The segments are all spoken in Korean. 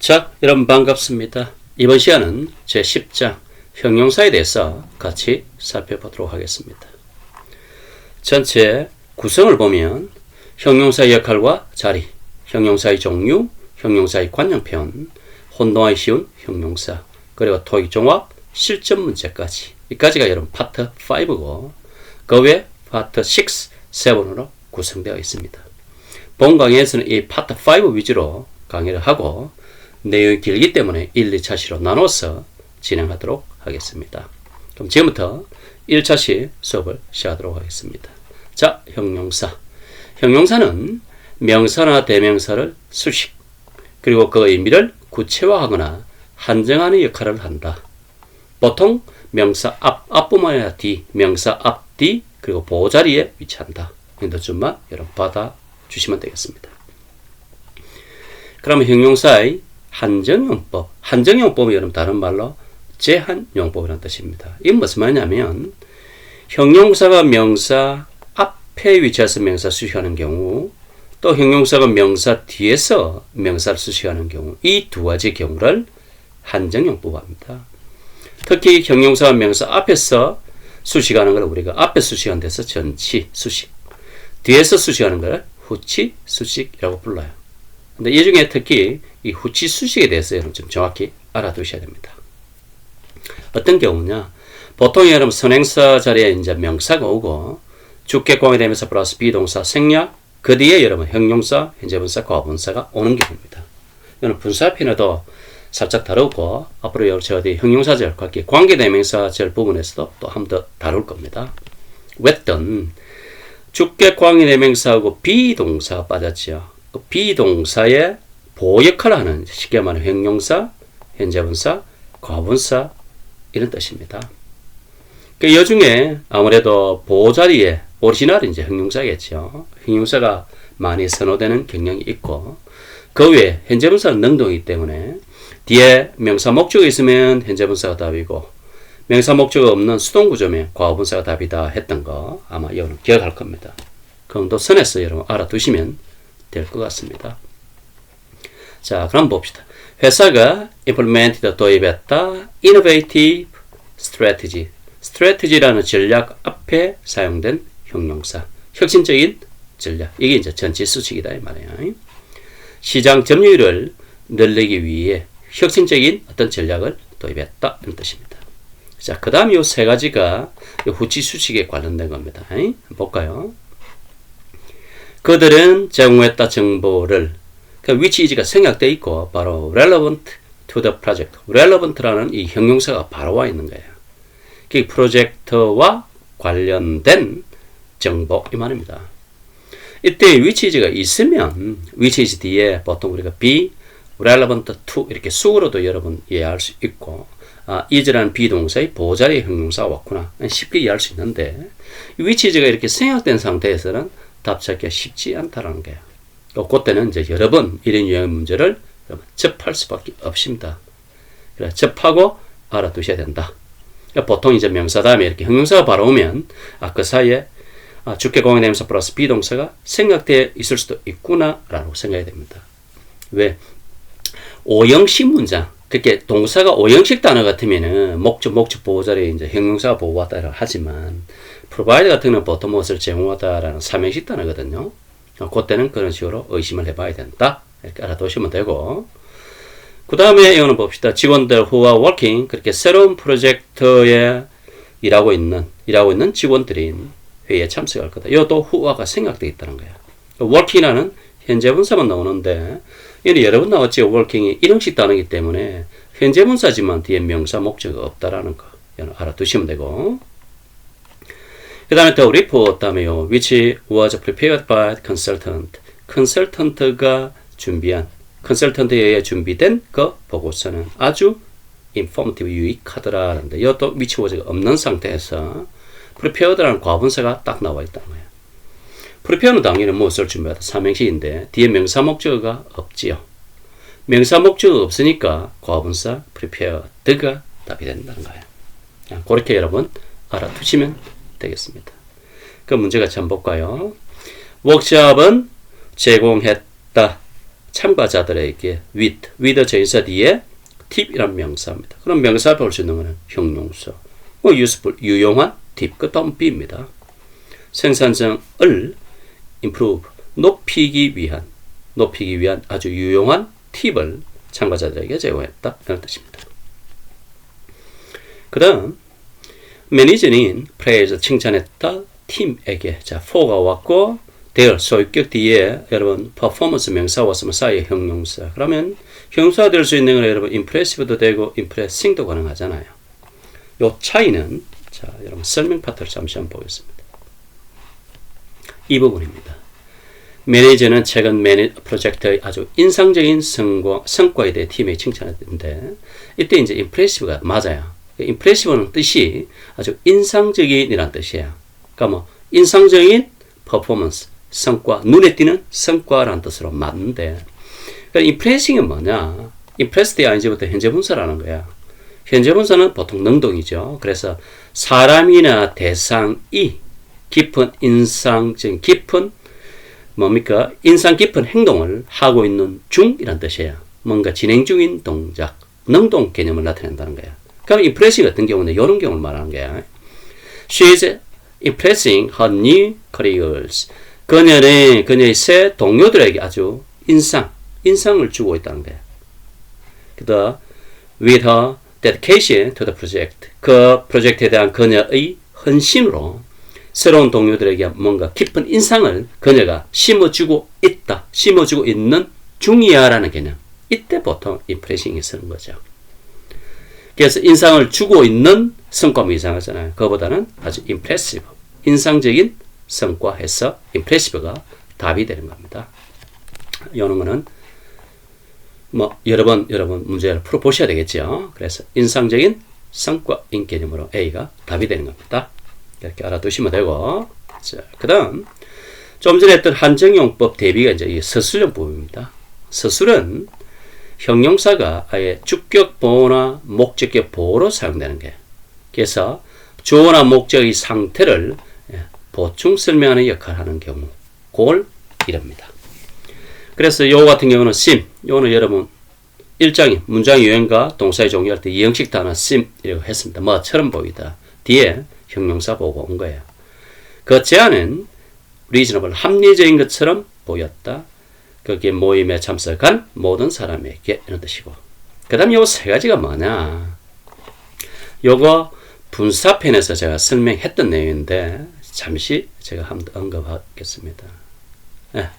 자, 여러분 반갑습니다. 이번 시간은 제10장 형용사에 대해서 같이 살펴보도록 하겠습니다. 전체 구성을 보면 형용사의 역할과 자리, 형용사의 종류, 형용사의 관용편, 혼동하기 쉬운 형용사, 그리고 토익 종합, 실전 문제까지 이까지가 여러분 파트 5고 그 외 파트 6, 7으로 구성되어 있습니다. 본 강의에서는 이 파트 5 위주로 강의를 하고 내용이 길기 때문에 1, 2차시로 나눠서 진행하도록 하겠습니다. 그럼 지금부터 1차시 수업을 시작하도록 하겠습니다. 자, 형용사. 형용사는 명사나 대명사를 수식, 그리고 그 의미를 구체화하거나 한정하는 역할을 한다. 보통 명사 앞뿐만 아니라 뒤, 명사 앞, 뒤, 그리고 보자리에 위치한다. 이런 점만 여러분 받아주시면 되겠습니다. 그러면 형용사의 한정용법. 한정용법은 여러분 다른 말로 제한용법이라는 뜻입니다. 이게 무슨 말이냐면 형용사가 명사 앞에 위치해서 명사 수식하는 경우, 또 형용사가 명사 뒤에서 명사를 수식하는 경우, 이 두 가지 경우를 한정용법 합니다. 특히 형용사가 명사 앞에서 수식하는 걸 우리가 앞에 수식하는 데서 전치 수식, 뒤에서 수식하는 걸 후치 수식이라고 불러요. 근데 이 중에 특히 이 후치 수식에 대해서 여러분 좀 정확히 알아두셔야 됩니다. 어떤 경우냐? 보통 여러분 선행사 자리에 이제 명사가 오고 주격공이 되면서 플러스 비동사 생략, 그 뒤에 여러분 형용사, 현재분사, 과거분사가 오는 경우입니다. 이거는 분사편에도 살짝 다루고 앞으로 제가 형용사절, 관계대명사절 부분에서도 또 한 번 더 다룰 겁니다. 왜든 주격광의대명사하고 비동사가 빠졌죠. 그 비동사의 보호 역할을 하는 쉽게 말하면 형용사, 현재분사, 과분사 이런 뜻입니다. 그 여중에 아무래도 보호자리에 오리지널이 이제 형용사겠죠. 형용사가 많이 선호되는 경향이 있고 그 외에 현재분사는 능동이기 때문에 뒤에 명사 목적이 있으면 현재분사가 답이고 명사 목적이 없는 수동구조면 과거분사가 답이다 했던 거 아마 여러분 기억할 겁니다. 그 정도 선에서 여러분 알아두시면 될 것 같습니다. 자, 그럼 봅시다. 회사가 implemented, 도입했다. innovative strategy. strategy라는 전략 앞에 사용된 형용사. 혁신적인 전략. 이게 이제 전치 수식이다 이 말이에요. 시장 점유율을 늘리기 위해 혁신적인 어떤 전략을 도입했다 이런 뜻입니다. 자, 그 다음 이 세 가지가 후치 수식에 관련된 겁니다. 볼까요? 그들은 제공했다 정보를, 그 which is가 생략되어 있고 바로 relevant to the project. relevant라는 이 형용사가 바로 와 있는 거예요. 그 프로젝트와 관련된 정보 이 말입니다. 이때 which is가 있으면 which is 뒤에 보통 우리가 be relevant to 이렇게 수어로도 여러분 이해할 수 있고 is라는 비동사의 보호자리의 형용사가 왔구나 쉽게 이해할 수 있는데 which is가 이렇게 생략된 상태에서는 답 찾기가 쉽지 않다라는 거예요. 그때는 이제 여러 번 이런 유형의 문제를 접할 수밖에 없습니다. 그래, 접하고 알아두셔야 된다. 보통 이제 명사 다음에 이렇게 형용사가 바로 오면 그 사이에 주격공이 되면서 플러스 비동사가 생략되어 있을 수도 있구나라고 생각해야 됩니다. 왜? 오형식 문장, 그렇게 동사가 오형식 단어 같으면은 목적 보호자리에 이제 형용사가 보호하다 하지만 provide 같은 경우는 보통 무엇을 제공하다라는 삼형식 단어거든요. 그때는 그런 식으로 의심을 해봐야 된다. 이렇게 알아두시면 되고. 그 다음에 이거는 봅시다. 직원들 who are working, 그렇게 새로운 프로젝트에 일하고 있는 직원들인 회의에 참석할 거다. 이것도 who가 생략되어 있다는 거예요. working이라는 현재 분사만 나오는데 이는 여러 번 나왔지. working이 일형식 단어이기 때문에 현재 분사지만 뒤에 명사 목적이 없다라는 거 알아두시면 되고. 그 다음에 또 report 다음에요. which was prepared by consultant. consultant가 준비한, consultant에 의해 준비된 그 보고서는 아주 informative, 유익하더라는데 이것도 which was가 없는 상태에서 prepared라는 과분사가 딱 나와 있다는 거예요. prepare는 당연히 무엇을 준비하다 삼형식인데 뒤에 명사 목적어가 없지요. 명사 목적어가 없으니까 과분사 prepared가 답이 된다는 거예요. 그렇게 여러분 알아두시면 되겠습니다. 그 문제가 참 볼까요? 워크숍은 제공했다. 참가자들에게 with 전치사 뒤에 팁이란 명사입니다. 그럼 명사를 볼 수 있는 것은 형용사. useful, 유용한 팁, 그 다음 be입니다. 생산성을 improve, 높이기 위한 아주 유용한 팁을 참가자들에게 제공했다. 이런 뜻입니다. 그 다음, 매니저는 praise, 칭찬했다. 팀에게. 자, for가 왔고, their, 소유격 뒤에 여러분, performance 명사 왔으면 사이에 형용사. 그러면 형용사가 될 수 있는 건 여러분, impressive도 되고, impressing도 가능하잖아요. 요 차이는, 자, 여러분, 설명 파트를 잠시 한번 보겠습니다. 이 부분입니다. 매니저는 최근 프로젝트의 아주 인상적인 성과에 대해 팀에 칭찬했는데, 이때 이제 impressive가 맞아요. impressive는 뜻이 아주 인상적인이라는 뜻이에요. 그러니까 뭐 인상적인 퍼포먼스, 성과, 눈에 띄는 성과라는 뜻으로 맞는데, 그러니까 impressing은 뭐냐? impressed ing부터 현재 분사라는 거야. 현재 분사는 보통 능동이죠. 그래서 사람이나 대상이 깊은 인상 깊은 행동을 하고 있는 중이란 뜻이에요. 뭔가 진행 중인 동작, 능동 개념을 나타낸다는 거야. 그럼 impressing 같은 경우는 이런 경우를 말하는 거야. She is impressing her new colleagues. 그녀의 새 동료들에게 아주 인상을 주고 있다는 거야. 그다음 with her dedication to the project. 그 프로젝트에 대한 그녀의 헌신으로 새로운 동료들에게 뭔가 깊은 인상을 그녀가 심어주고 있는 중이야라는 개념. 이때 보통 impressing이 쓰는 거죠. 그래서 인상을 주고 있는 성과면 이상하잖아요. 그거보다는 아주 impressive, 인상적인 성과해서 impressive가 답이 되는 겁니다. 이런 거는 뭐 여러 번 문제를 풀어보셔야 되겠죠. 그래서 인상적인 성과인 개념으로 A가 답이 되는 겁니다. 이렇게 알아두시면 되고, 자, 그 다음 좀 전에 했던 한정용법 대비가 이제 이 서술용법입니다. 서술은 형용사가 아예 주격 보호나 목적격 보호로 사용되는 거예요. 그래서 주어나 목적의 상태를 보충 설명하는 역할을 하는 경우, 그걸 이럽니다. 그래서 요거 같은 경우는 sim, 요거는 여러분 문장 유형과 동사의 종류할 때 이형식 단어 sim이라고 했습니다. 뭐처럼 보이다. 뒤에 형용사 보고 온 거예요. 그 제안은 reasonable, 합리적인 것처럼 보였다. 거기에 모임에 참석한 모든 사람에게 이런 뜻이고, 그 다음 요 세 가지가 뭐냐, 요거 분사편에서 제가 설명했던 내용인데 잠시 제가 한번 언급하겠습니다.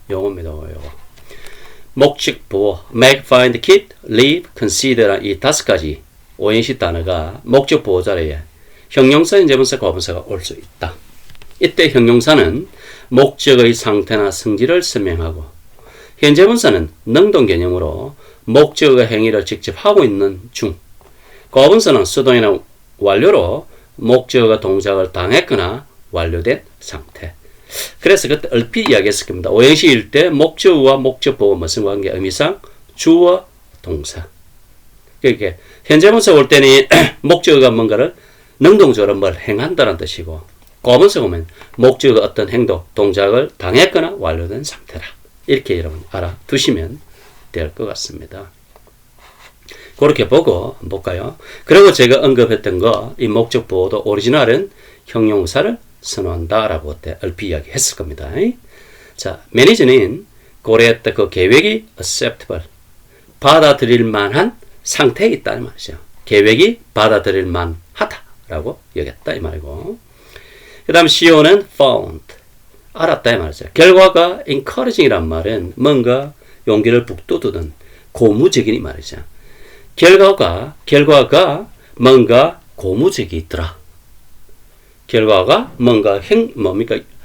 요겁니다. 요거 목적 보호, make, find, keep, leave, consider 이 5가지 오행시 단어가 목적 보호 자리에 형용사, 현재분사, 과분사가 올 수 있다. 이때 형용사는 목적의 상태나 성질을 설명하고, 현재분사는 능동 개념으로 목적의 행위를 직접 하고 있는 중, 과분사는 수동이나 완료로 목적의 동작을 당했거나 완료된 상태. 그래서 그때 얼핏 이야기했을 겁니다. 오행시일 때 목적어와 목적보호 무슨 관계, 의미상 주어 동사. 그러니까 현재분사 올 때는 목적어가 뭔가를 능동적으로 뭘 행한다는 뜻이고, 과분사 오면 목적어가 어떤 행동, 동작을 당했거나 완료된 상태라. 이렇게 여러분 알아두시면 될 것 같습니다. 그렇게 보고 볼까요? 그리고 제가 언급했던 거, 이 목적 보호도 오리지널은 형용사를 선호한다라고 그때 얼핏 이야기했을 겁니다. 자, 매니저는 고려했던 그 계획이 acceptable, 받아들일 만한 상태에 있다는 말이죠. 계획이 받아들일 만하다라고 여겼다 이 말이고, 그 다음 CEO는 found, 알았다 이 말이죠. 결과가 encouraging이란 말은 뭔가 용기를 북돋우는 고무적인 이 말이죠. 결과가 뭔가 고무적이더라. 결과가 뭔가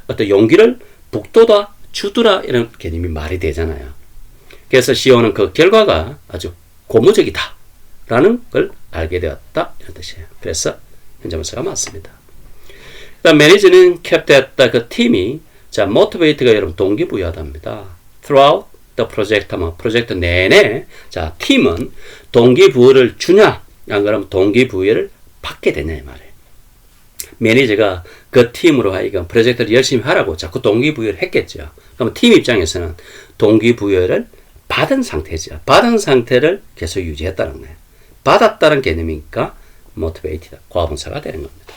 어떤 용기를 북돋아 주더라, 이런 개념이 말이 되잖아요. 그래서 CEO는 그 결과가 아주 고무적이다 라는 걸 알게 되었다, 이런 뜻이에요. 그래서 현재분사가 맞습니다. 그 다음 매니저는 캡트했다, 그 팀이 자, motivate가 여러분 동기부여하답니다. throughout the project 하면 프로젝트 내내, 자, 팀은 동기부여를 주냐, 안 그러면 동기부여를 받게 되냐 이 말이에요. 매니저가 그 팀으로 하여금 프로젝트를 열심히 하라고 자꾸 동기부여를 했겠죠. 그럼 팀 입장에서는 동기부여를 받은 상태죠. 받은 상태를 계속 유지했다는 거예요. 받았다는 개념이니까 motivated, 과분사가 되는 겁니다.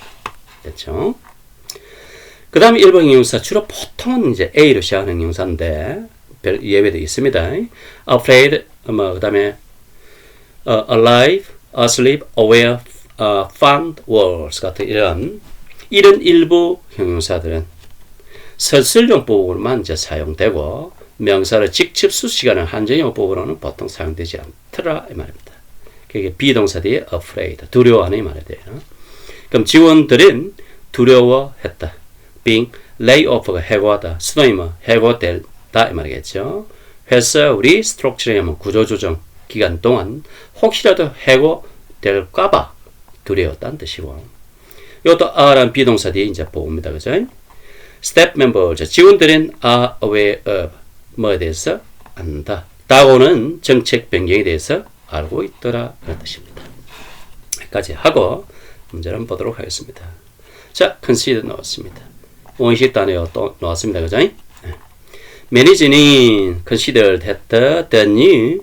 됐죠? 그 다음에 1번 형용사, 주로 보통은 이제 A로 시작하는 형용사인데, 별 예외도 있습니다. afraid, 그 다음에 alive, asleep, aware, found, was 같은 이런 일부 형용사들은 설설용법으로만 이제 사용되고 명사를 직접 수식하는 한정용법으로는 보통 사용되지 않더라 이 말입니다. 그게 비동사 뒤에 afraid, 두려워하는 이 말이 돼요. 그럼 직원들은 두려워했다. being lay off가 해고하다, 수동이면 해고될다 이 말이겠죠. 회사 우리 스트럭처링 구조조정 기간 동안 혹시라도 해고될까봐 두려웠다는 뜻이고, 이것도 are란 비동사 뒤에 이제 보입니다. 그죠? staff members, 직원들은 are aware of 뭐에 대해서 안다. 다고는 정책 변경에 대해서 알고 있더라 그런 뜻입니다. 여기까지 하고 문제를 한번 보도록 하겠습니다. 자, consider 나왔습니다. 원식 단어가 또 나왔습니다. 그죠? 매니저는 considered 했다. the new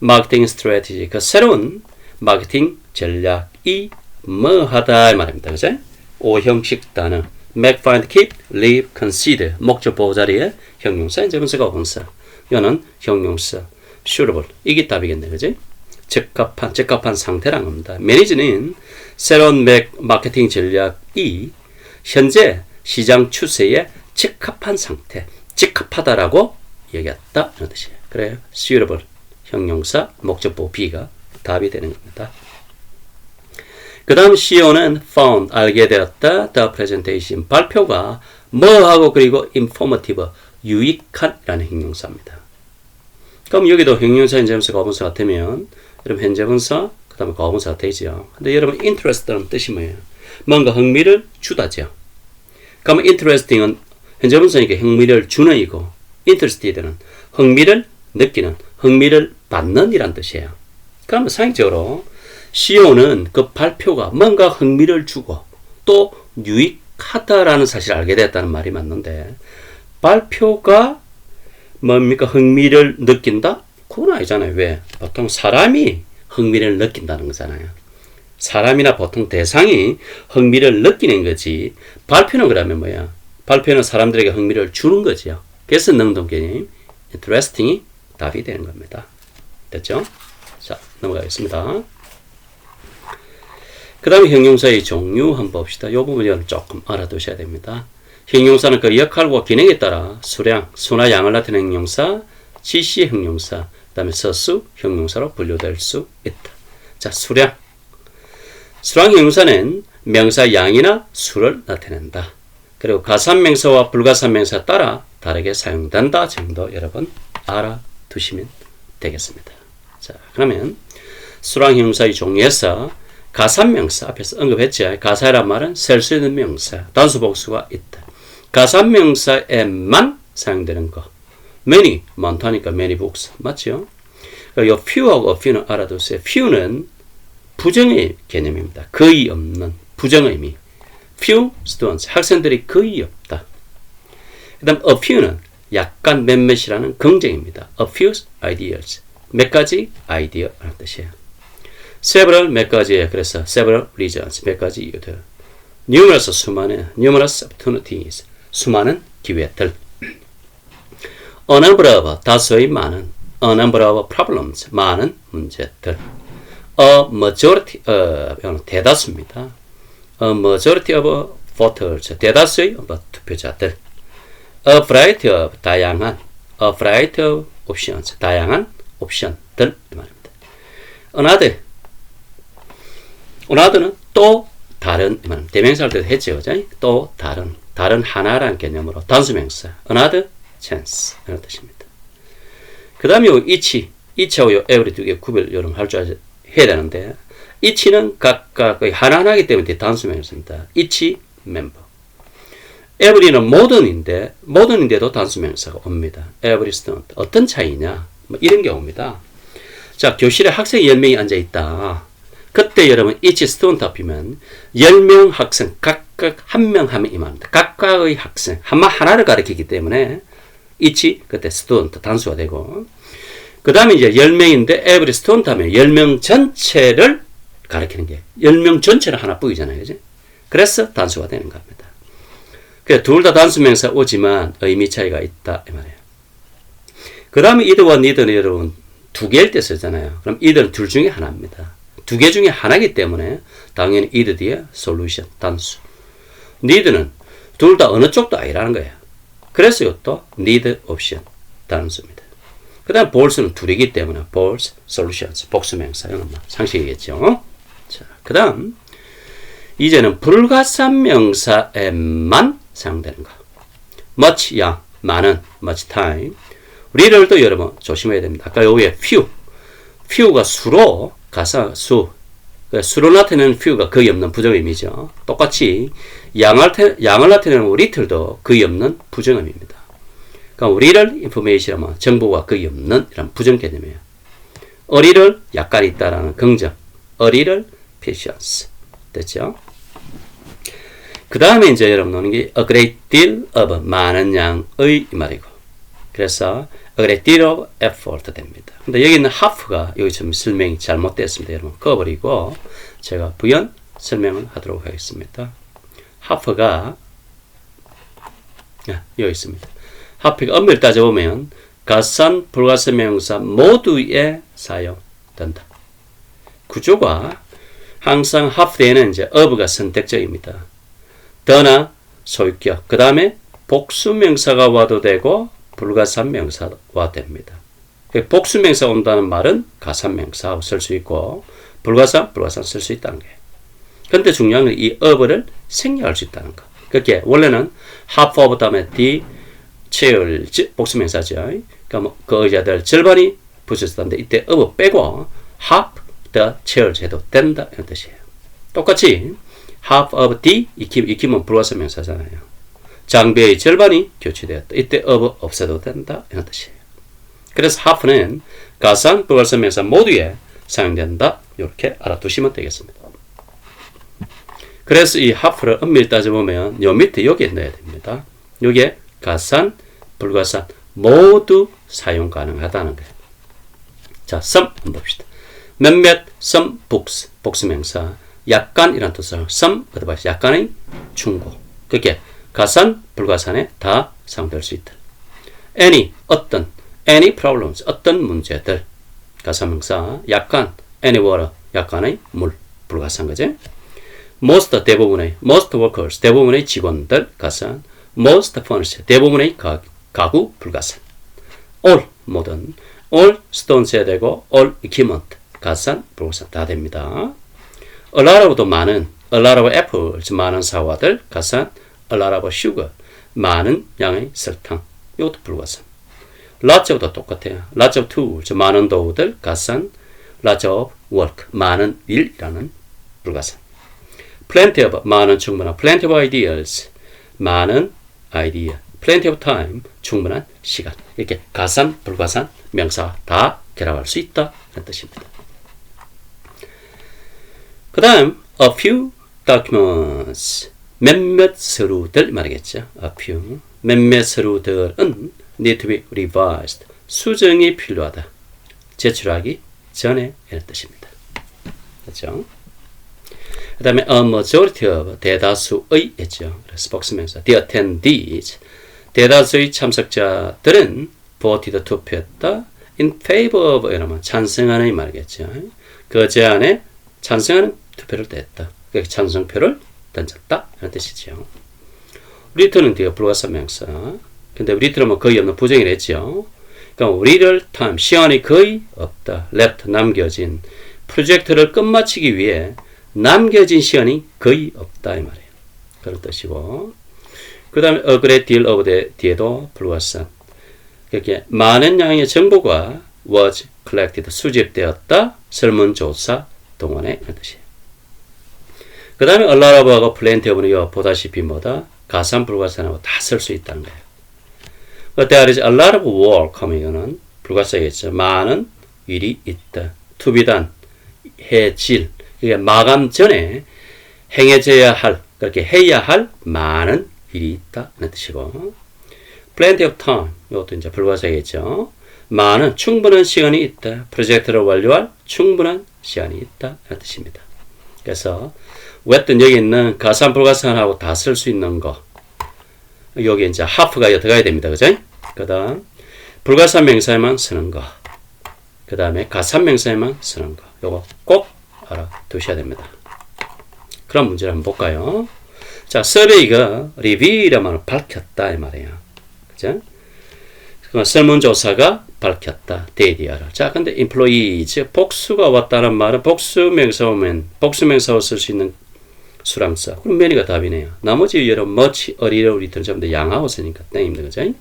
marketing strategy, 그 새로운 마케팅 전략이 뭐 하다 이 말입니다. 그죠? 5형식 단어 make, find, keep, leave, consider 목적 보호 자리에 형용사, 인제분사가 분사. 이거는 형용사 suitable 이게 답이겠네. 그죠? 적합한 상태란 겁니다. 매니저는 새로운 마케팅 전략이 현재 시장 추세에 적합한 상태, 적합하다라고 얘기했다 이런 뜻이에요. 그래요. suitable 형용사 목적보 B가 답이 되는 겁니다. 그 다음 CEO는 found 알게 되었다. The presentation 발표가 뭐하고 그리고 informative 유익한이라는 형용사입니다. 그럼 여기도 형용사, 현재분사, 과분사 같으면 여러분 현재분사 그 다음에 과분사가 되죠. 근데 여러분 interest라는 뜻이 뭐예요? 뭔가 흥미를 주다죠. 그러면 interesting은 현재분사니까 흥미를 주는 이고 interested는 흥미를 느끼는, 흥미를 받는 이란 뜻이에요. 그러면 상식적으로 CEO는 그 발표가 뭔가 흥미를 주고 또 유익하다라는 사실을 알게 됐다는 말이 맞는데, 발표가 뭡니까? 흥미를 느낀다? 그건 아니잖아요. 왜? 보통 사람이 흥미를 느낀다는 거잖아요. 사람이나 보통 대상이 흥미를 느끼는 거지, 발표는 그러면 뭐야? 발표는 사람들에게 흥미를 주는 거지요. 그래서 능동개념 interesting이 답이 되는 겁니다. 됐죠? 자, 넘어가겠습니다. 그 다음에 형용사의 종류 한번 봅시다. 이 부분을 조금 알아두셔야 됩니다. 형용사는 그 역할과 기능에 따라 수량, 수나 양을 나타내는 형용사, 지시의 형용사, 그 다음에 서수 형용사로 분류될 수 있다. 자, 수량. 수량 형용사는 명사 양이나 수를 나타낸다. 그리고 가산명사와 불가산명사에 따라 다르게 사용된다 정도 여러분 알아두시면 되겠습니다. 자, 그러면 수량 형용사의 종류에서 가산명사 앞에서 언급했죠. 가사란 말은 셀 수 있는 명사, 단수 복수가 있다. 가산명사에만 사용되는 거. many, 많다니까 many books. 맞죠? 요 few하고 a few는 알아두세요. few는 부정의 개념입니다. 거의 없는 부정의미. few students, 학생들이 거의 없다. 그 다음 a few는 약간 몇몇이라는 긍정입니다. a few ideas, 몇 가지 아이디어라는 뜻이에요. several 몇 가지예요. 그래서 several reasons, 몇 가지 이유들. numerous 수많은, numerous opportunities, 수많은 기회들. a number of 다수의 많은, a number of problems 많은 문제들. a majority of 대다수입니다. a majority of voters 대다수의 투표자들. a variety of 다양한, a variety of options 다양한 옵션들 이 말입니다. another는 또 다른 이 말입니다. 대명사할 때도 했죠, 그죠? 또 다른 하나라는 개념으로 단수명사 another chance 이런 뜻입니다. 그 다음에 each하고 every 두 개 구별 여러분 할 줄 해야 되는데, each는 각각 하나하나이기 때문에 단수명사입니다. each member. every는 모든인데도 단수명사가 옵니다. every student. 어떤 차이냐? 뭐 이런 경우입니다. 자, 교실에 학생 10명이 앉아 있다. 그때 여러분 each student 앞이면 10명 학생 각각 한 명 하면 이만합니다. 각각의 학생 하나를 가리키기 때문에 each 그때 student 단수가 되고, 그 다음에 이제 10명인데 every student 하면 10명 전체를 가리키는 게 10명 전체를 하나 뿌이잖아요. 그죠? 그래서 단수가 되는 겁니다. 그래서 둘 다 단수명사 오지만 의미 차이가 있다 이 말이에요. 그 다음에 이들과 니들은 여러분 두 개일 때 쓰잖아요. 그럼 이들은 둘 중에 하나입니다. 두 개 중에 하나이기 때문에 당연히 이들 뒤에 솔루션 단수. 니들은 둘 다 어느 쪽도 아니라는 거예요. 그래서 이것도 need option 단수입니다. 그 다음 bols는 둘이기 때문에 bols, solutions, 복수명사 이건 뭐 상식이겠죠. 자, 그 다음 이제는 불가산 명사에만 사용되는 거. much, 양, 많은, much time. little도 여러분 조심해야 됩니다. 아까 여기에 few가 수로, 가사, 수. 수로 나타내는 few가 거의 없는 부정의미죠. 똑같이 양을 나타내는 little도 거의 없는 부정의미입니다. 그러니까 little information이라면 정보가 거의 없는 이런 부정 개념이에요. a little 약간 있다라는 긍정. a little patience. 됐죠? 그 다음에 이제 여러분 노는 게 a great deal of 많은 양의 이 말이고. 그래서 a great deal of effort 됩니다. 근데 여기 있는 half가 여기 좀 설명이 잘못됐습니다. 여러분 꺼버리고 제가 부연 설명을 하도록 하겠습니다. half가 여기 있습니다. half가 엄밀히 따져보면 가산, 불가산 명사 모두에 사용된다. 구조가 항상 half에는 이제 of가 선택적입니다. 더나 소유격, 그 다음에 복수명사가 와도 되고 불가산명사와 됩니다. 복수명사 온다는 말은 가산명사하고 쓸 수 있고 불가산 쓸 수 있다는 거예요. 그런데 중요한 건 이 of를 생략할 수 있다는 거. 그게 원래는 half of 다음에 the chair 복수명사죠. 그러니까 뭐 그 의자들 절반이 붙였었는데 이때 of 빼고 half the chair 해도 된다 이런 뜻이에요. 똑같이 half of the 익히면 불가산 명사잖아요. 장비의 절반이 교체되었다. 이때 of 없애도 된다 이런 뜻이에요. 그래서 half는 가산, 불가산 명사 모두에 사용된다. 이렇게 알아두시면 되겠습니다. 그래서 이 half를 엄밀히 따져보면 요 밑에 여기에 넣어야 됩니다. 여기에 가산, 불가산 모두 사용 가능하다는 거예요. 자, some 한번 봅시다. 몇몇, some books, 복수명사 약간 이란 뜻으로 some, 어드바이스 약간의 충고. 그게 가산, 불가산에 다 사용될 수 있다. any, 어떤, any problems, 어떤 문제들. 가산명사 약간, any water, 약간의 물, 불가산 거지. most, 대부분의, most workers, 대부분의 직원들, 가산. most furniture, 대부분의 가구, 불가산. all, 모든, all stones 해야 되고, all equipment, 가산, 불가산 다 됩니다. a lot of도 많은, a lot of apples, 많은 사과들, 가산, a lot of sugar, 많은 양의 설탕, 이것도 불가산. lots of도 똑같아요. lots of tools, 많은 도구들, 가산, lots of work, 많은 일이라는 불가산. plenty of, 많은 충분한, plenty of ideas, 많은 아이디어, plenty of time, 충분한 시간. 이렇게 가산, 불가산, 명사 다 결합할 수 있다 이런 뜻입니다. 그 다음 a few documents, 몇몇 서류들 말이겠죠. a few, 몇몇 서류들은 need to be revised, 수정이 필요하다. 제출하기 전에 이런 뜻입니다. 그렇죠? 그 다음에 a majority of, 대다수의 했죠. 그래서 복수명사 the attendees, 대다수의 참석자들은 voted, 투표했다. in favor of 이러면 찬성하는 말이겠죠. 그 제안에 찬성하는 투표를 냈다. 그러니까 찬성표를 던졌다 이런 뜻이죠. return은 뒤에 불가산 명사. 근데 return은 거의 없는 부정이 됐죠. 그러니까 little time, 시간이 거의 없다. left, 남겨진. 프로젝트를 끝마치기 위해 남겨진 시간이 거의 없다 이 말이에요. 그런 뜻이고. 그 다음에 a great deal of 뒤에도 불가산. 그렇게 많은 양의 정보가 was collected, 수집되었다. 설문조사 동안에 이런 뜻이에요. 그 다음에 a lot of하고 plenty of는 보다시피 뭐다? 가산, 불가산하고 다 쓸 수 있다는 거예요. there is a lot of work 하면 이거는 불가사이겠죠. 많은 일이 있다. to be done, 해질. 그러니까 마감 전에 행해져야 할, 그렇게 해야 할 많은 일이 있다. 이런 뜻이고. plenty of time, 이것도 이제 불가사이겠죠. 많은 충분한 시간이 있다. 프로젝트를 완료할 충분한 시간이 있다. 라는 뜻입니다. 그래서 wet는 여기 있는 가산 불가산하고 다 쓸 수 있는 거. 여기 이제 have가 들어가야 됩니다. 그죠? 그 다음 불가산 명사에만 쓰는 거. 그 다음에 가산 명사에만 쓰는 거. 요거 꼭 알아두셔야 됩니다. 그런 문제를 한번 볼까요? 자, survey가 reveal이라는 밝혔다 이 말이에요. 그죠? 설문조사가 밝혔다. 데이디아를. 자, 근데 employees 복수가 왔다는 말은 복수명사 오면 복수명사로 쓸 수 있는 수랑사. 그럼 many가 답이네요. 나머지 여러 much, a little, little 전부 다 양하고 쓰니까 땡입니다. 그죠?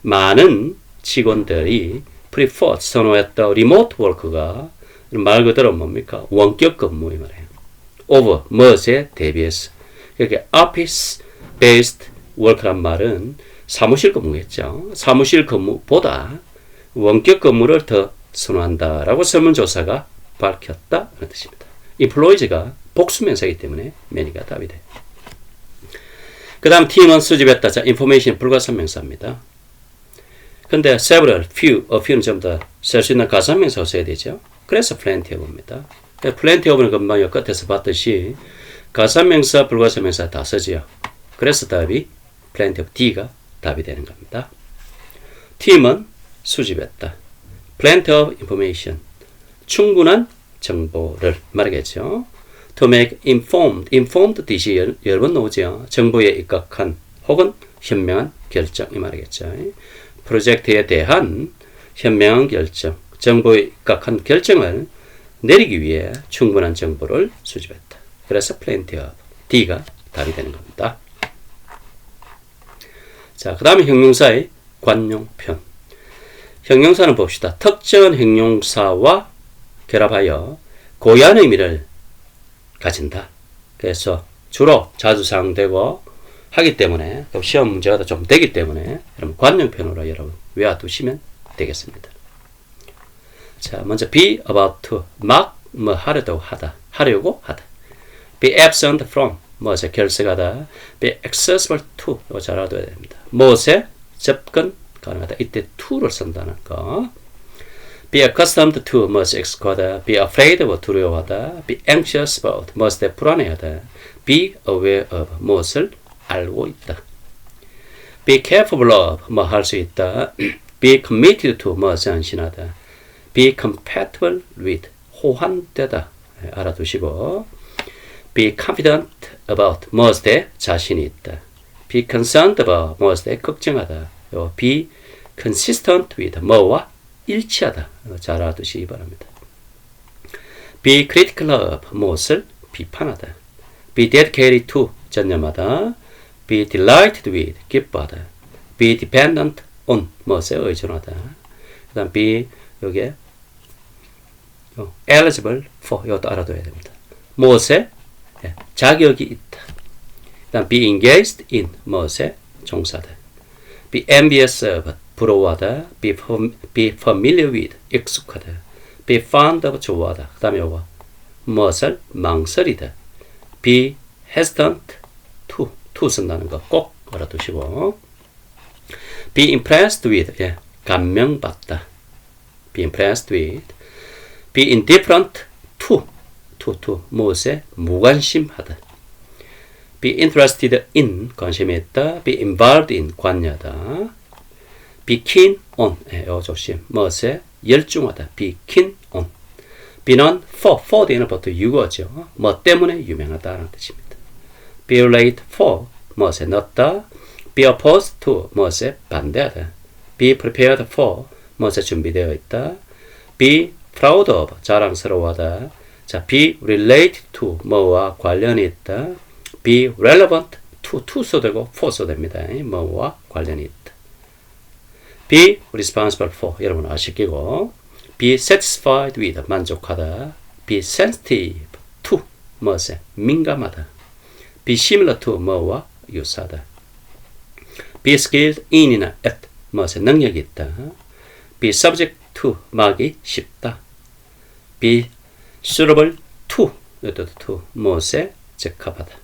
많은 직원들이 preferred 선호했다. remote work가 말 그대로 뭡니까? 원격 근무 이 말이에요. over much에 대비해서. 그러니까 office based work란 말은 사무실 근무겠죠. 사무실 근무보다 원격 근무를 더 선호한다라고 설문조사가 밝혔다 그런 뜻입니다. employees가 복수명사이기 때문에 many가 답이 돼요. 그 다음 팀은 수집했다. 자, information 불가산명사입니다. 근데 several, few, a few는 전부 다 쓸 수 있는 가산명사로 써야 되죠. 그래서 plenty of입니다. plenty of는 금방 끝에서 봤듯이 가산명사, 불가산명사 다 쓰지요. 그래서 답이 plenty of D가 답이 되는 겁니다. 팀은 수집했다. plenty of information. 충분한 정보를 말하겠죠. to make informed 뜻이 여러 번 나오죠. 정보에 입각한 혹은 현명한 결정이 말하겠죠. 프로젝트에 대한 현명한 결정, 정보에 입각한 결정을 내리기 위해 충분한 정보를 수집했다. 그래서 plenty of D가 답이 되는 겁니다. 자, 그 다음에 형용사의 관용편. 형용사는 봅시다. 특정한 형용사와 결합하여 고유한 의미를 가진다. 그래서 주로 자주 사용되고 하기 때문에 시험 문제가 좀 되기 때문에 여러분 관용편으로 여러분 외워두시면 되겠습니다. 자, 먼저 be about to 막 뭐 하려고 하다. be absent from 무엇에 결석하다. be accessible to 이거 잘 알아둬야 됩니다. 무엇에 접근 가능하다. 이때 to를 쓴다는 거. be accustomed to 무엇에 익숙하다. be afraid of 두려워하다. be anxious about 무엇에 불안해하다. be aware of 무엇을 알고 있다. be capable of 뭐 할 수 있다. be committed to 무엇에 안신하다. be compatible with 호환되다. 알아두시고 be confident about 무엇에 자신이 있다. be concerned about 무엇에 걱정하다. be consistent with 뭐와 일치하다. 잘 알아두시기 바랍니다. be critical of 무엇을 비판하다. be dedicated to 전념하다. be delighted with 기뻐하다. be dependent on 무엇에 의존하다. 그 다음 be 여기에 eligible for 이것도 알아둬야 됩니다. 무엇에 자격이 있다. 그 다음 be engaged in 무엇에 종사하다. be envious of 부러워하다. be familiar with 익숙하다. be fond of 좋아하다. 그 다음에 요거 무엇을 망설이다. be hesitant to 쓴다는 거 꼭 알아두시고 be impressed with 감명받다. be impressed with be indifferent to 무엇에 무관심하다. be interested in 관심이 있다. be involved in 관여하다. be keen on 이거 조심 무엇에 열중하다. be keen on be known for 뒤에는 보통 유거죠. 뭐 때문에 유명하다라는 뜻입니다. be late for 무엇에 넣다. be opposed to 무엇에 반대하다. be prepared for 무엇에 준비되어 있다. be proud of 자랑스러워하다. 자, be related to 뭐와 관련이 있다. be relevant to 써되고 for 써됩니다. 뭐와 관련이 있다. be responsible for 여러분 아시기고 be satisfied with 만족하다. be sensitive to 무엇에 민감하다. be similar to 뭐와 유사하다. be skilled in이나 at 무엇에 능력이 있다. be subject to 막이 쉽다. be suitable to 무엇에 적합하다.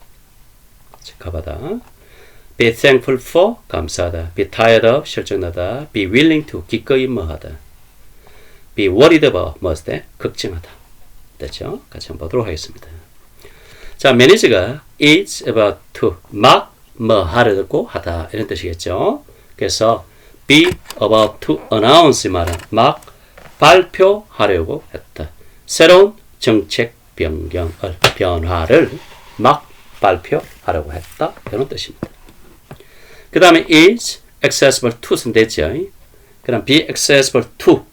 be thankful for 감사하다. be tired of 실증나다. be willing to 기꺼이 뭐하다. be worried about 뭐였을 때 걱정하다. 됐죠? 같이 한번 보도록 하겠습니다. 자, manage가 is about to 막 뭐 하려고 하다 이런 뜻이겠죠. 그래서 be about to announce 말은 막 발표하려고 했다. 새로운 정책 변화를 막 발표하려고 했다. 이런 뜻입니다. 그 다음에 is accessible to는 됐죠. 그럼 be accessible to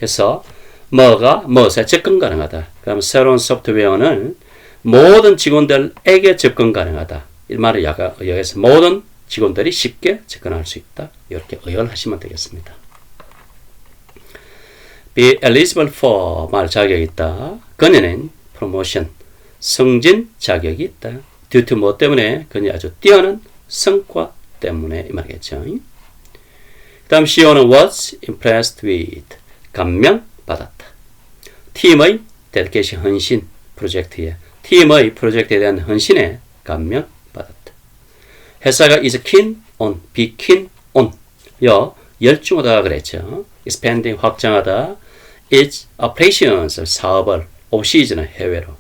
해서 뭐가 무엇에 접근 가능하다. 그럼 새로운 소프트웨어는 모든 직원들에게 접근 가능하다. 이 말을 여기서 모든 직원들이 쉽게 접근할 수 있다. 이렇게 의역하시면 되겠습니다. be eligible for 말 자격이 있다. 그녀는 promotion 승진 자격이 있다. due to 뭐 때문에 그녀 아주 뛰어난 성과 때문에 이 말이겠죠. 그 다음 CEO는 was impressed with 감명받았다. 팀의 dedication 헌신 프로젝트에 팀의 프로젝트에 대한 헌신에 감명받았다. 회사가 is keen on, be keen on 열중하다 그랬죠. expanding 확장하다. its operations 사업을 overseas는 해외로.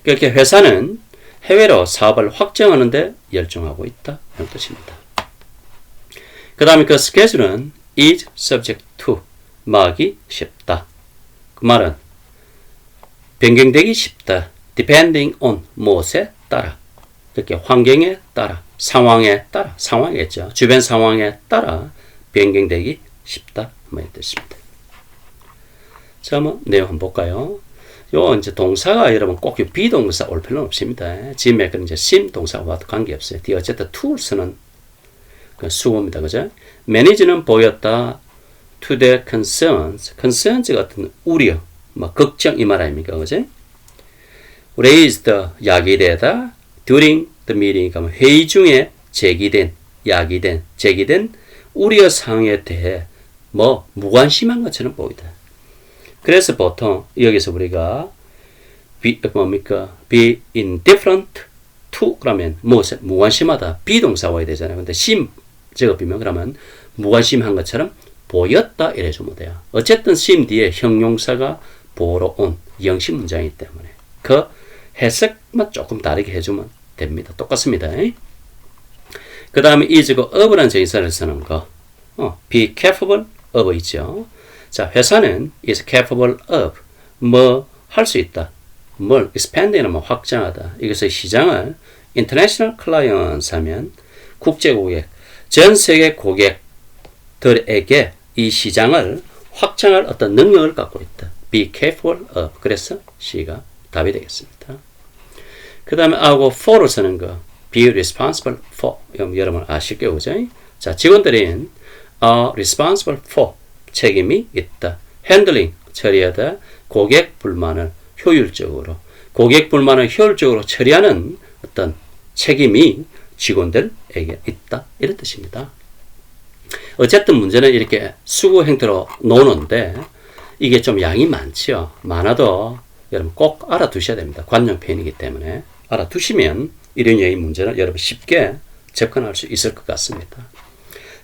그렇게 회사는 해외로 사업을 확장하는데 열중하고 있다. 이런 뜻입니다. 그 다음에 그 schedule은 is subject to 막이 쉽다. 그 말은 변경되기 쉽다. depending on 무엇에 따라 이렇게 환경에 따라 상황에 따라 상황이겠죠. 주변 상황에 따라 변경되기 쉽다. 뭐 이런 뜻입니다. 자, 한번 내용 한번 볼까요? 요 이제 동사가 여러분 꼭 비동사 올 필요는 없습니다. 지금에 그런 이제 sim 동사와 관계없어요. 뒤에 어쨌든 tools는 그 수고입니다. 그죠? manage는 보였다. to the concerns 같은 우려, 뭐 걱정 이 말 아닙니까? 그죠? raised 야기되다. during the meeting 그러면 회의 중에 제기된 우려 사항에 대해 뭐 무관심한 것처럼 보이다. 그래서 보통 여기서 우리가 be indifferent to 그러면 무엇에 무관심하다 비동사 와야 되잖아요. 근데 심 제곱이면 그러면 무관심한 것처럼 보였다 이래 주면 돼요. 어쨌든 심 뒤에 형용사가 보러 온 영식 문장이기 때문에 그 해석만 조금 다르게 해주면 됩니다. 똑같습니다. 그 다음에 is고 of라는 전치사를 쓰는 거 be capable of 있죠. 자, 회사는 is capable of 뭐 할 수 있다. 뭘 expand는 뭐 확장하다. 이것의 시장을 international clients 하면 국제 고객, 전 세계 고객들에게 이 시장을 확장할 어떤 능력을 갖고 있다. be capable of. 그래서 C가 답이 되겠습니다. 그 다음에 하고 for를 쓰는 거 be responsible for. 여러분 아실게요. 그죠? 자, 직원들은 responsible for 책임이 있다. handling 처리하다. 고객 불만을 효율적으로 처리하는 어떤 책임이 직원들에게 있다. 이런 뜻입니다. 어쨌든 문제는 이렇게 수고 행태로 노는데 이게 좀 양이 많죠. 많아도 여러분 꼭 알아두셔야 됩니다. 관용 표현이기 때문에 알아두시면 이런 류의 문제는 여러분 쉽게 접근할 수 있을 것 같습니다.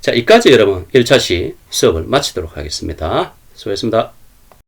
자, 이까지 여러분 1차시 수업을 마치도록 하겠습니다. 수고했습니다.